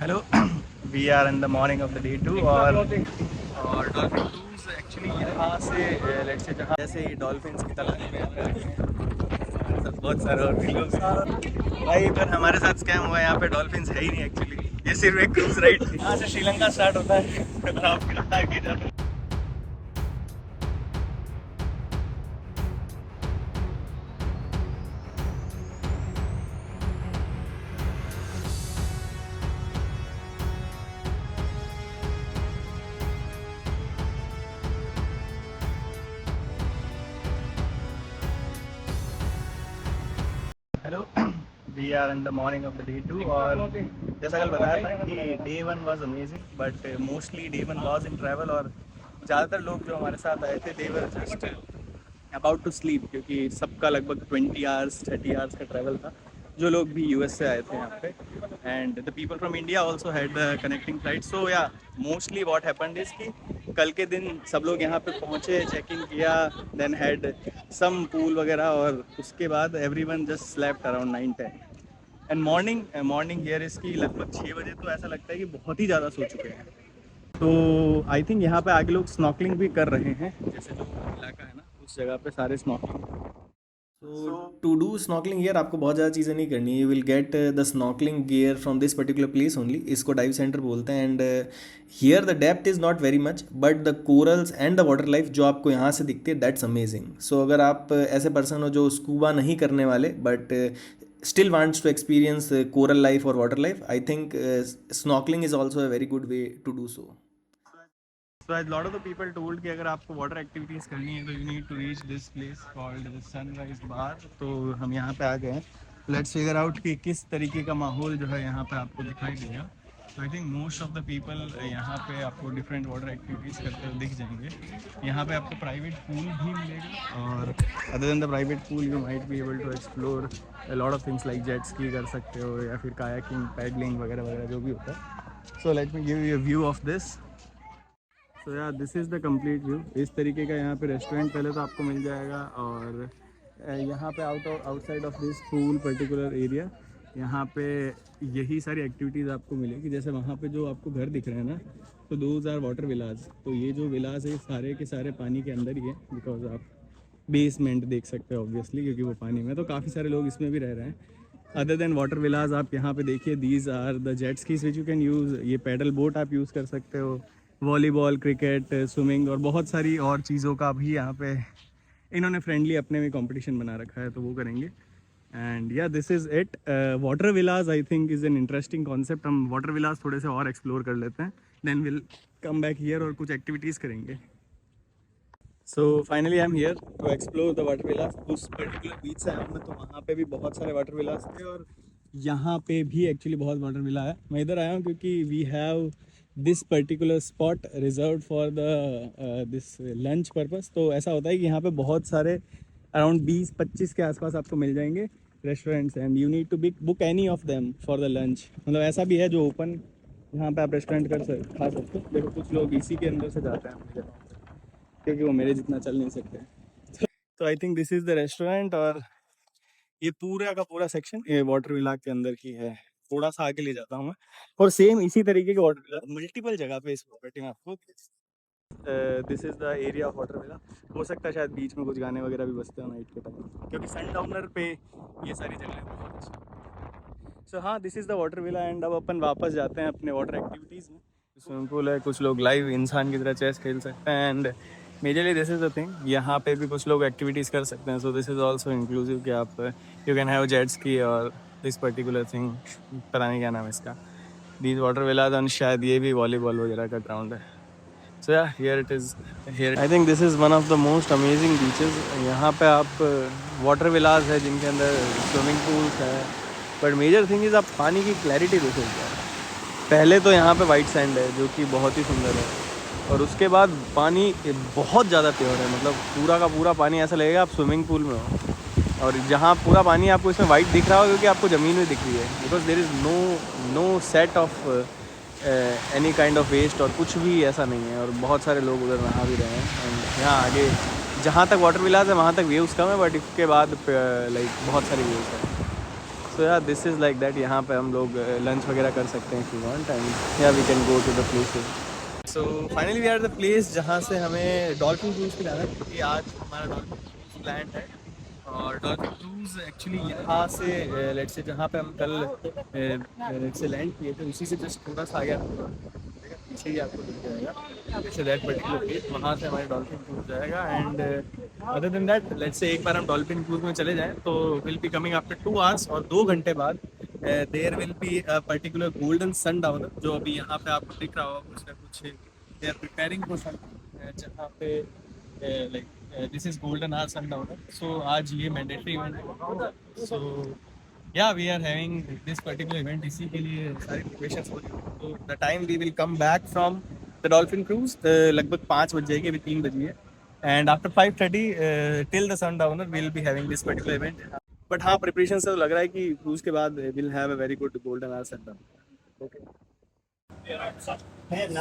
Hello we are in the morning of the day 2 और dolphin cruise actually यहाँ से let's say जहाँ जैसे डॉल्फिन की तलाश में यहाँ पे आए हैं बहुत सारे और भी लोग हैं भाई, पर हमारे साथ स्कैम हुआ है। यहाँ पे डॉल्फिन है ही नहीं एक्चुअली, ये सिर्फ एक क्रूज राइड थी। यहाँ से श्रीलंका स्टार्ट होता है और आप आगे जाते हैं। Hello we are in the morning of the day 2 और जैसा कल बताया था कि day 1 was amazing but mostly day 1 was in travel. और ज़्यादातर लोग जो हमारे साथ आए थे they were just about to sleep, क्योंकि सबका लगभग 20 आवर्स 30 आवर्स का ट्रैवल था। जो लोग भी यूएस से आए थे यहाँ पे, and the people from India also had connecting flight. So yeah mostly what happened is कि कल के दिन सब लोग यहाँ पे पहुँचे, चेक इन किया, देन हैड सम पूल वगैरह, और उसके बाद everyone just slept around 9-10 and morning here इसकी लगभग 6 बजे। तो ऐसा लगता है कि बहुत ही ज़्यादा सो चुके हैं। तो आई थिंक यहाँ पे आगे लोग स्नॉकलिंग भी कर रहे हैं, जैसे जो इलाका है ना उस जगह पे सारे snorkelling. So to do snorkeling here आपको बहुत ज़्यादा चीज़ें नहीं करनी है. You will get the snorkeling gear from this particular place only. इसको डाइव सेंटर बोलते हैं. And here the depth is not very much, but the corals and the water life जो आपको यहाँ से दिखती है that's amazing. So अगर आप ऐसे पर्सन हो जो स्कूबा नहीं करने वाले but still wants to experience coral life or water life, I think snorkeling is also a very good way to do so. So as lot of the people told कि अगर आपको water activities करनी है तो you need to reach this place called sunrise bar. तो हम यहाँ पे आ गए हैं। लेट्स फिगर आउट कि किस तरीके का माहौल जो है यहाँ पे आपको दिखाई देगा। तो I think most of the people यहाँ पे आपको डिफरेंट वाटर एक्टिविटीज़ करते हुए दिख जाएंगे। यहाँ पे आपको प्राइवेट पूल भी मिलेगा, और other than the private pool you might be able to explore lot of things like jet ski कर सकते हो, या फिर कायाकिंग, पैडलिंग वगैरह वगैरह जो भी होता है। So let me give you a view of this. So यार this is the complete view. इस तरीके का यहाँ पे रेस्टोरेंट पहले तो आपको मिल जाएगा, और यहाँ पे outside of this pool particular area यहाँ पे यही सारी एक्टिविटीज़ आपको मिलेगी। जैसे वहाँ पे जो आपको घर दिख रहे हैं ना, तो दोज आर वाटर विलाज। तो ये जो विलाज है सारे के सारे पानी के अंदर ही है, बिकॉज आप बेसमेंट देख सकते हो ऑब्वियसली, क्योंकि वो पानी में तो काफ़ी सारे लोग इसमें भी रह रहे हैं। अदर देन वाटर विलाज आप यहाँ पे देखिए, these are the jet skis which you can use. ये पैडल बोट आप यूज़ कर सकते हो, वॉलीबॉल, क्रिकेट, स्विमिंग और बहुत सारी और चीज़ों का भी यहाँ पे इन्होंने फ्रेंडली अपने में कंपटीशन बना रखा है, तो वो करेंगे। And yeah this is it. Water villas I think is an interesting concept. हम वाटर विलाज थोड़े से और एक्सप्लोर कर लेते हैं, then will come back here और कुछ एक्टिविटीज़ करेंगे। So finally I am here to explore the water villas. उस पर्टिकुलर बीच से आया मैं, तो वहाँ पे भी बहुत सारे वाटर विलास थे, और यहाँ पे भी एक्चुअली बहुत वाटर विला है। मैं इधर आया हूँ क्योंकि we have this particular spot reserve for the this lunch purpose. तो ऐसा होता है कि यहाँ पे बहुत सारे अराउंड 20-25 के आसपास आपको मिल जाएंगे restaurants, and you need to book any of them for the lunch. मतलब ऐसा भी है जो ओपन, यहाँ पे आप रेस्टोरेंट खा सकते हो। देखो कुछ लोग इसी के अंदर से जाते हैं मुझे, क्योंकि वो मेरे जितना चल नहीं सकते। तो I think this is the restaurant, और ये पूरा का पूरा सेक्शन ये वाटर विला के अंदर की है। थोड़ा सा आगे ले जाता हूँ मैं, और सेम इसी तरीके के वाटर विला मल्टीपल जगह पे इस प्रॉपर्टी में आपको। This is the area of water villa. हो सकता है शायद बीच में कुछ गाने वगैरह भी बजते हो नाइट के टाइम, क्योंकि सनडाउनर पे ये सारी जगह बहुत अच्छी। सो हाँ, this is the water villa, and अब अपन वापस जाते हैं अपने वाटर एक्टिविटीज़ में। स्विमिंग पूल है, कुछ लोग लाइव इंसान की तरह चेस खेल सकते हैं, and majorly this is the thing, यहाँ पे भी कुछ लोग एक्टिविटीज़ कर सकते हैं। So this is also inclusive कि आप you can have jet ski और दिस पर्टिकुलर थिंग, पता नहीं क्या नाम है इसका, दीज वाटर विलाज, और शायद ये भी वॉलीबॉल वगैरह का ग्राउंड है। सो या here it is. Here I think this is one of the most amazing beaches. यहाँ पे आप वाटर विलाज है जिनके अंदर स्विमिंग पूल्स है, बट मेजर थिंग इज़ आप पानी की क्लैरिटी देखो क्या है। पहले तो यहाँ पे वाइट सैंड है जो कि बहुत ही सुंदर है, और उसके बाद पानी बहुत ज़्यादा प्योर है। मतलब पूरा का पूरा पानी ऐसा लगेगा आप स्विमिंग पूल में हो, और जहाँ पूरा पानी आपको इसमें वाइट दिख रहा हो क्योंकि आपको ज़मीन में दिख रही है, because there is no set of any kind of waste, और कुछ भी ऐसा नहीं है। और बहुत सारे लोग उधर नहा भी रहे हैं, एंड यहाँ आगे जहाँ तक वाटर विलास है वहाँ तक व्यूज़ कम है, बट इसके बाद लाइक बहुत सारी व्यूज़ है। सो यार दिस इज़ लाइक दैट, यहाँ पे हम लोग लंच वगैरह कर सकते हैं इफ यू वांट, एंड या we can go to the places. So finally we are the place जहाँ से हमें डॉल्फिन क्रूज़ पे जाना है, क्योंकि आज हमारा डॉल्फिन क्रूज़ प्लान है। और डॉल्फिन क्रूज़ एक्चुअली यहाँ से लेट्स से जहाँ पे हम कल लेट्स से लैंड किए थे, उसी से जस्ट थोड़ा सा आगे पीछे ही आपको दिख जाएगा, जैसे दैट पर्टिकुलर प्लेस, वहाँ से हमारे डॉल्फिन क्रूज़ जाएगा। And other than that let's say एक बार हम डॉल्फिन क्रूज़ में चले जाएँ तो will be coming after 2 hours, और 2 घंटे बाद there will be a particular golden sun down, जो अभी यहाँ पे आपको दिख रहा होगा कुछ ना कुछ, they are preparing for sun, जहाँ पे like this is golden hour sun down. So आज ये मैंडेटरी इवेंट है। So yeah we are having this particular event, इसी के लिए सारी प्रिपरेशंस हो रही है। तो the time we will come back from the dolphin cruise लगभग 5 बज जाएगी, अभी 3 बजी है। And after 5:30 till the sundowner we will be having this particular event. But हाँ, प्रिपरेशन से तो लग रहा है कि क्रूज के बाद will have a very good golden hour sun down. Okay,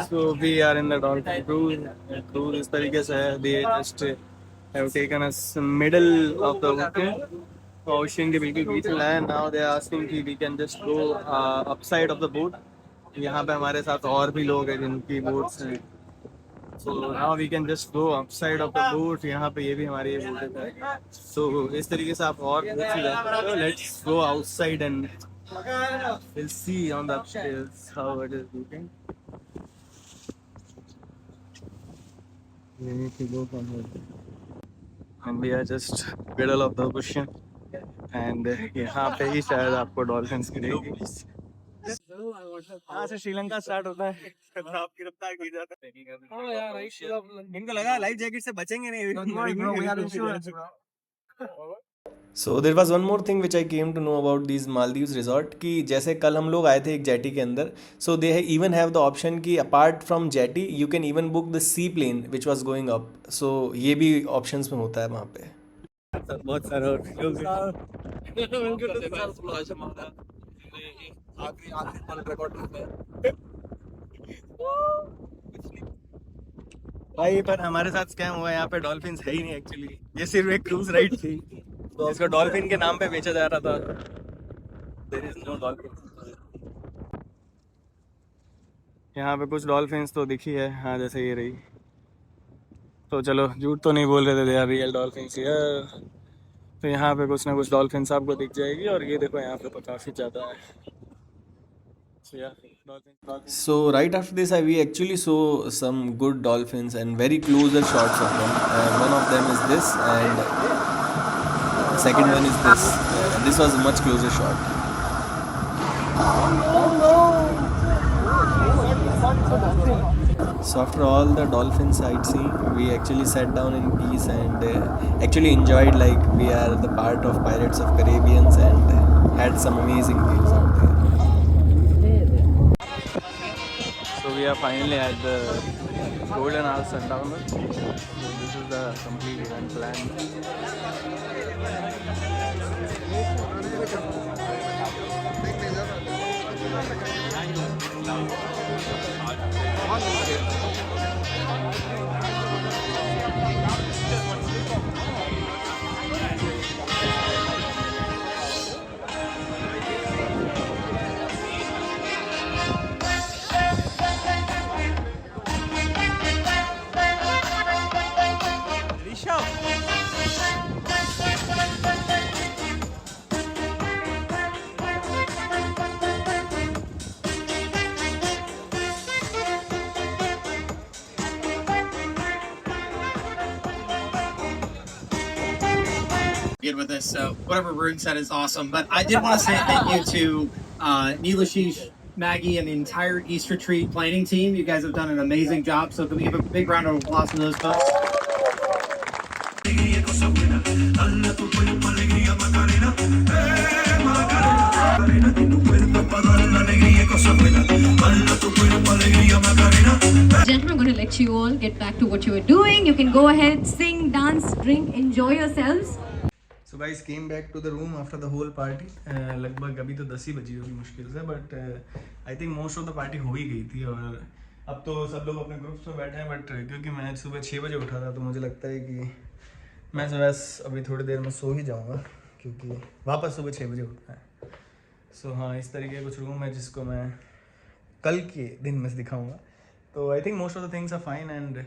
so we are in the dolphin cruise. Cruise इस तरीके से है, they just have taken us middle of the ocean के बिल्कुल बीच में है। Now they are asking कि we can just go upside of the boat। यहाँ पे हमारे साथ और भी लोग हैं जिनकी बोट्स हैं, so now we can just go upside of the boat। यहाँ पे ये भी हमारी बोट है, so इस तरीके से आप और बोट से जा सकते हो। Let's go outside and we'll see on the upstairs how it is looking। We need to go from here, and we are just middle of the ocean, and यहाँ पे ही शायद आपको डॉल्फिन्स गिरेगी। यहाँ से श्रीलंका स्टार्ट होता है, आपकी रफ्तार की जाता है। इनको लगा लाइफ जैकेट से बचेंगे नहीं। So there was one more thing which I came to know about these Maldives resort कि जैसे कल हम लोग आए थे एक जेटी के अंदर, so they even have the option कि apart from jetty you can even book the seaplane which was going up. So ये भी ऑप्शंस में होता है वहाँ पे। बहुत सारे भाई, पर हमारे साथ स्कैम हुआ है, यहाँ पे डॉल्फिन्स है ही नहीं एक्चुअली। ये सिर्फ एक क्रूज राइड थी, तो इसको डॉल्फिन के नाम पे बेचा जा रहा था। There is no dolphin। यहाँ पे कुछ डॉल्फिन्स तो दिखी है, हाँ जैसे ये रही। तो चलो, झूठ तो नहीं बोल रहे थे, they are real dolphins here. तो यहाँ पे कुछ ना कुछ डॉल्फिन्स आपको दिख जाएगी, और ये देखो यहाँ पे तो काफ़ी ज़्यादा है। So yeah, dolphins। So right after this, we actually saw some good dolphins and very closer shots of them. One of them is this, and the second one is this. This was a much closer shot. So after all the dolphin sightseeing, we actually sat down in peace and actually enjoyed like we are the part of Pirates of Caribbeans, and had some amazing views out there. So we are finally at the Golden Hour Sundowner. So this is the complete event plan। Good with this, so whatever Rune said is awesome. But I did want to say thank you to Neelashish, Maggie, and the entire East Retreat planning team. You guys have done an amazing job. So can we give a big round of applause to those folks? Gentlemen, I'm going to let you all get back to what you were doing. You can go ahead, sing, dance, drink, enjoy yourselves. So guys came back to the room after the whole party। लगभग अभी तो 10 ही बजी होगी मुश्किल से, but I think most of the party हो ही गई थी। और अब तो सब लोग अपने ग्रुप्स में बैठे हैं, बट क्योंकि मैं सुबह 6 बजे उठा था, तो मुझे लगता है कि मैं बस अभी थोड़ी देर में सो ही जाऊंगा, क्योंकि वापस सुबह 6 बजे उठना है। सो हाँ, इस तरीके के कुछ रूम है जिसको मैं कल के दिन में दिखाऊंगा. तो I think most of the things are fine and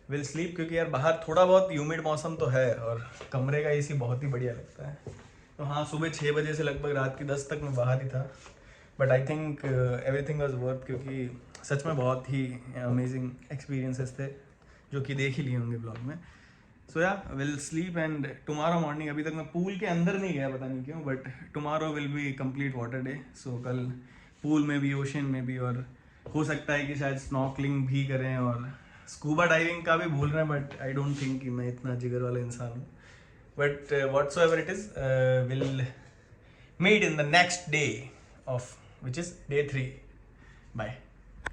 will sleep, क्योंकि यार बाहर थोड़ा बहुत ह्यूमिड मौसम तो है और कमरे का एसी बहुत ही बढ़िया लगता है. तो हाँ, सुबह 6 बजे से लगभग रात की 10 तक मैं बाहर ही था. But I think everything was worth, क्योंकि सच में बहुत ही अमेजिंग एक्सपीरियंसेस थे जो कि देख ही लिए होंगे ब्लॉग में. सो या will sleep and tomorrow morning, अभी तक मैं पूल के अंदर नहीं गया पता नहीं क्यों, but tomorrow will be complete water day. So कल पूल में भी, ओशन में भी, और हो सकता है कि शायद स्नॉर्कलिंग भी करें और स्कूबा डाइविंग का भी भूल रहे हैं. बट आई डोंट थिंक कि मैं इतना जिगर वाला इंसान हूँ. But whatsoever it is, will meet in the next day of which is day 3. Bye.